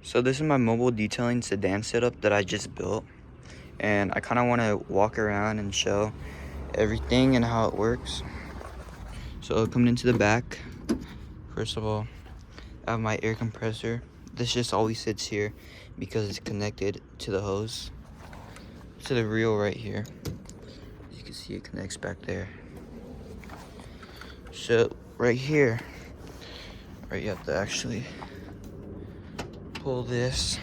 So this is my mobile detailing sedan setup that I just built, and I kind of want to walk around and show everything and how it works. So coming into the back, first of all, I have my air compressor. This just always sits here because it's connected to the hose, to the reel right here. As you can see, it connects back there. So right here, right, you have to actually pull this.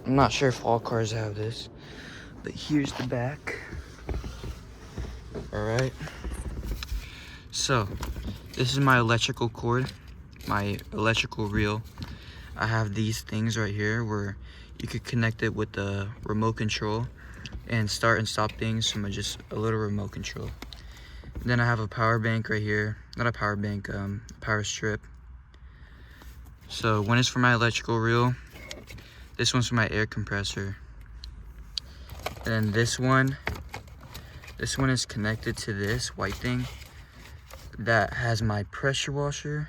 I'm not sure if all cars have this, but here's the back. All right. So this is my electrical cord, my electrical reel. I have these things right here where you could connect it with the remote control and start and stop things from just a little remote control. Then I have a power bank right here. Not a power bank, power strip. So one is for my electrical reel. This one's for my air compressor. And then this one is connected to this white thing that has my pressure washer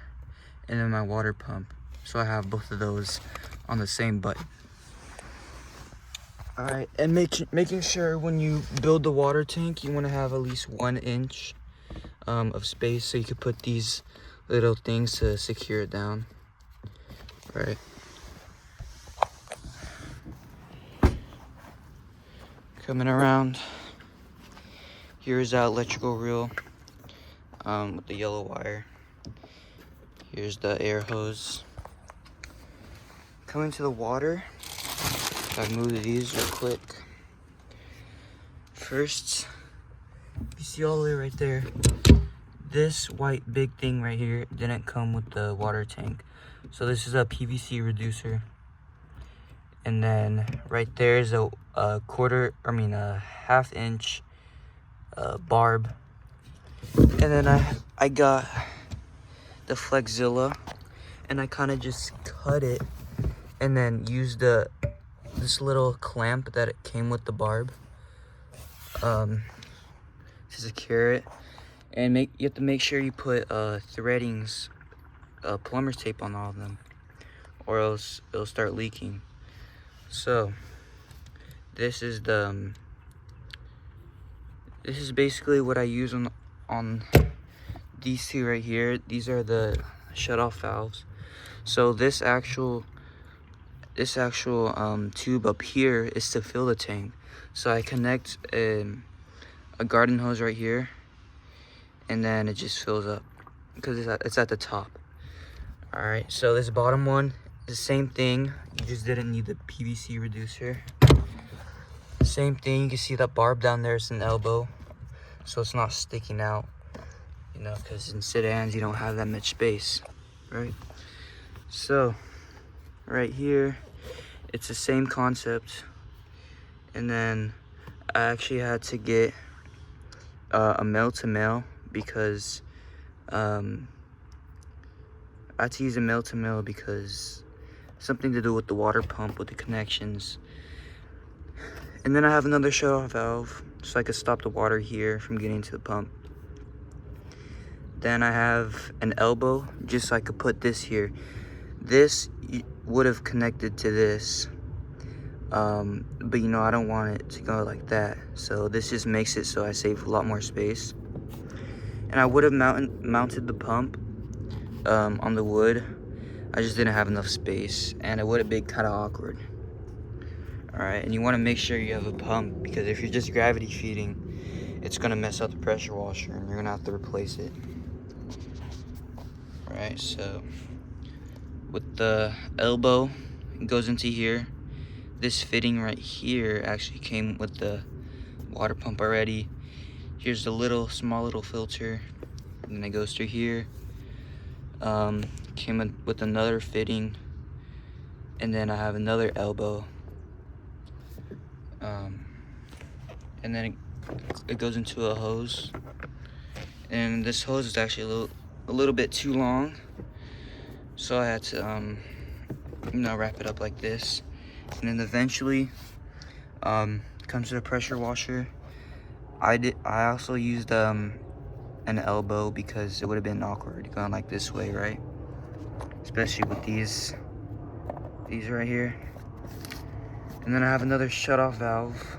and then my water pump. So I have both of those on the same button. All right, and making sure when you build the water tank, you want to have at least 1 inch of space so you could put these little things to secure it down. All right. Coming around, here's our electrical reel with the yellow wire. Here's the air hose. Coming to the water, I move these real quick. First, you see all the way right there, this white big thing right here didn't come with the water tank. So this is a PVC reducer. And then right there is a half inch barb. And then I got the Flexzilla, and I kind of just cut it and then used this little clamp that it came with the barb to secure it. And you have to make sure you put threadings, plumber's tape on all of them, or else it'll start leaking. So this is basically what I use on these two right here. These are the shutoff valves. So this actual tube up here is to fill the tank. So I connect a garden hose right here, and then it just fills up because it's at the top. All right, so this bottom one, the same thing. You just didn't need the PVC reducer. Same thing. You can see that barb down there is an elbow, so it's not sticking out. You know, because in sedans you don't have that much space, right? So right here, it's the same concept. And then I actually had to get a male-to-male because I had to use a male-to-male because something to do with the water pump, with the connections. And then I have another shutoff valve so I could stop the water here from getting to the pump. Then I have an elbow just so I could put this here. This would have connected to this, but you know, I don't want it to go like that. So this just makes it so I save a lot more space. And I would have mounted the pump on the wood. I just didn't have enough space, and it would have been kind of awkward. All right, and you want to make sure you have a pump, because if you're just gravity feeding, it's gonna mess up the pressure washer and you're gonna have to replace it. All right, so with the elbow, it goes into here. This fitting right here actually came with the water pump already. Here's the small little filter, and then it goes through here. Came with another fitting, and then I have another elbow. And then it goes into a hose, and this hose is actually a little bit too long, so I had to wrap it up like this. And then eventually comes to the pressure washer. I also used an elbow because it would have been awkward going like this way, right? Especially with these these right here. And then I have another shut-off valve.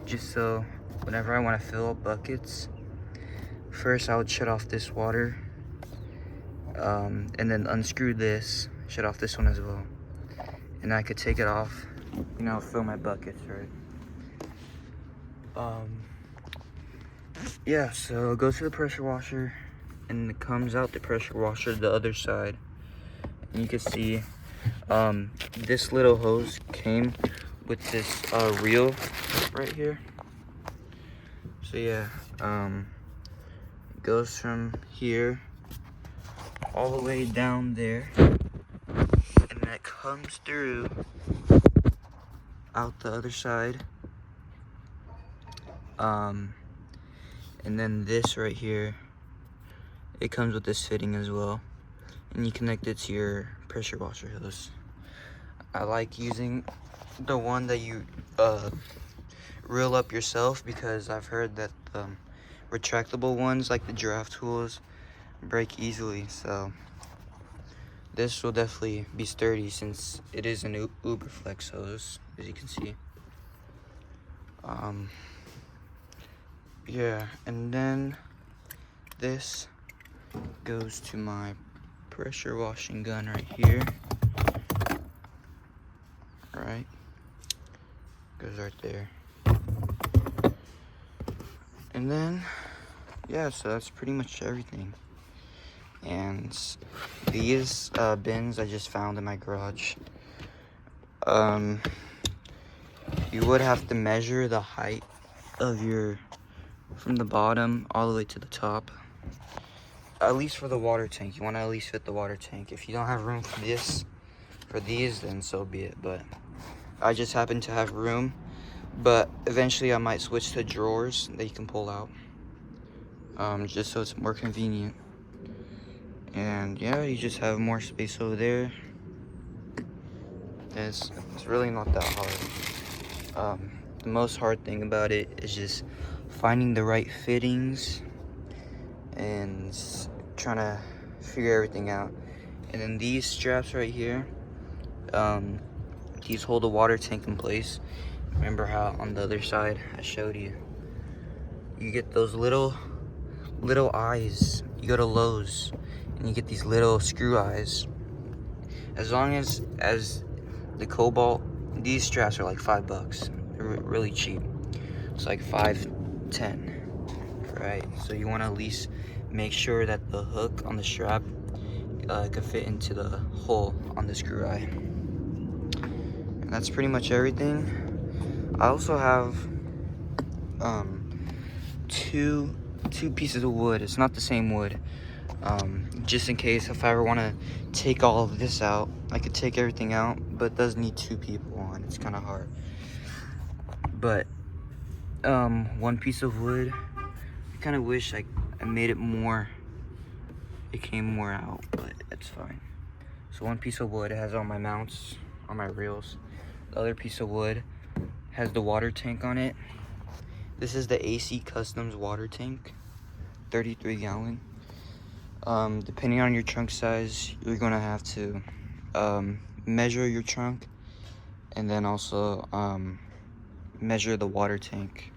Just so whenever I want to fill up buckets, first I would shut off this water, and then unscrew this, shut off this one as well. And I could take it off, you know, fill my buckets, right? Yeah, so it goes to the pressure washer, and it comes out the pressure washer the other side. And you can see, this little hose came with this reel right here. So yeah, it goes from here all the way down there, and that comes through out the other side. And then this right here, it comes with this fitting as well, and you connect it to your pressure washer hose. I like using the one that you reel up yourself, because I've heard that retractable ones like the giraffe tools break easily, so this will definitely be sturdy since it is an Uber Flex hose, as you can see. Yeah, and then this goes to my pressure washing gun right here. Right, goes right there. And then, yeah, so that's pretty much everything. And these bins I just found in my garage. You would have to measure the height of your, from the bottom all the way to the top. At least for the water tank, you want to at least fit the water tank. If you don't have room for this, for these, then so be it. But I just happen to have room. But eventually I might switch to drawers that you can pull out, just so it's more convenient. And yeah, you just have more space over there. It's really not that hard. The most hard thing about it is just finding the right fittings and trying to figure everything out. And then these straps right here, these hold the water tank in place. Remember how on the other side I showed you, you get those little eyes. You go to Lowe's and you get these little screw eyes. As long as the Cobalt, these straps are like $5. They're really cheap. It's like $5.10, right? So you want to at least make sure that the hook on the strap could fit into the hole on the screw eye. And that's pretty much everything. I also have two pieces of wood. It's not the same wood. Just in case if I ever want to take all of this out, I could take everything out, but it does need 2 people on. It's kind of hard. But one piece of wood, I kind of wish I made it more, it came more out, but it's fine. So one piece of wood has all my mounts on my reels. The other piece of wood has the water tank on it. This is the AC Customs water tank, 33 gallon. Depending on your trunk size, you're gonna have to measure your trunk, and then also measure the water tank,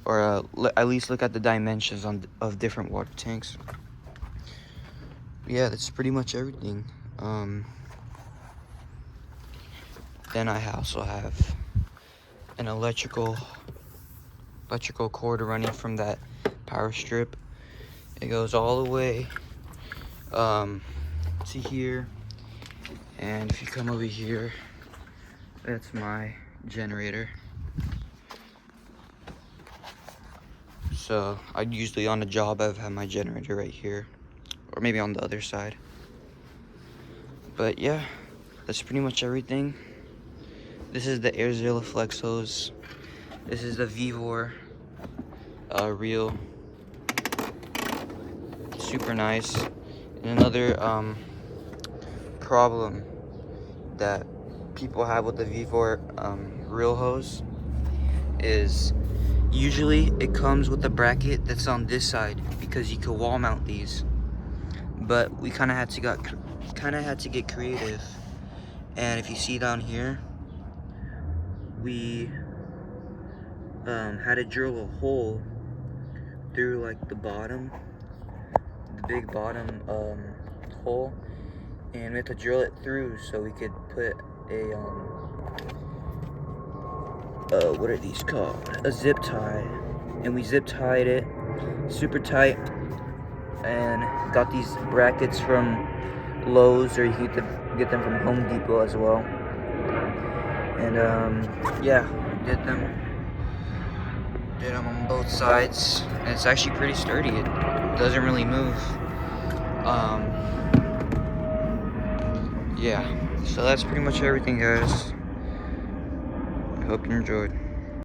or at least look at the dimensions of different water tanks. Yeah, that's pretty much everything. Then I also have an electrical cord running from that power strip. It goes all the way to here, and if you come over here, that's my generator. So I'd usually on a job I've had my generator right here, or maybe on the other side. But yeah, that's pretty much everything. This is the Airzilla Flex hose. This is the Vivor reel. Super nice. And another problem that people have with the Vivor reel hose is usually it comes with a bracket that's on this side, because you could wall mount these. But we kind of had kind of had to get creative. And if you see down here, we had to drill a hole through like the bottom, the big bottom hole, and we had to drill it through so we could put a what are these called? A zip tie. And we zip tied it super tight and got these brackets from Lowe's, or you could get them from Home Depot as well. And yeah, did them on both sides, and it's actually pretty sturdy. It doesn't really move. Yeah, so that's pretty much everything, guys. Hope you enjoyed.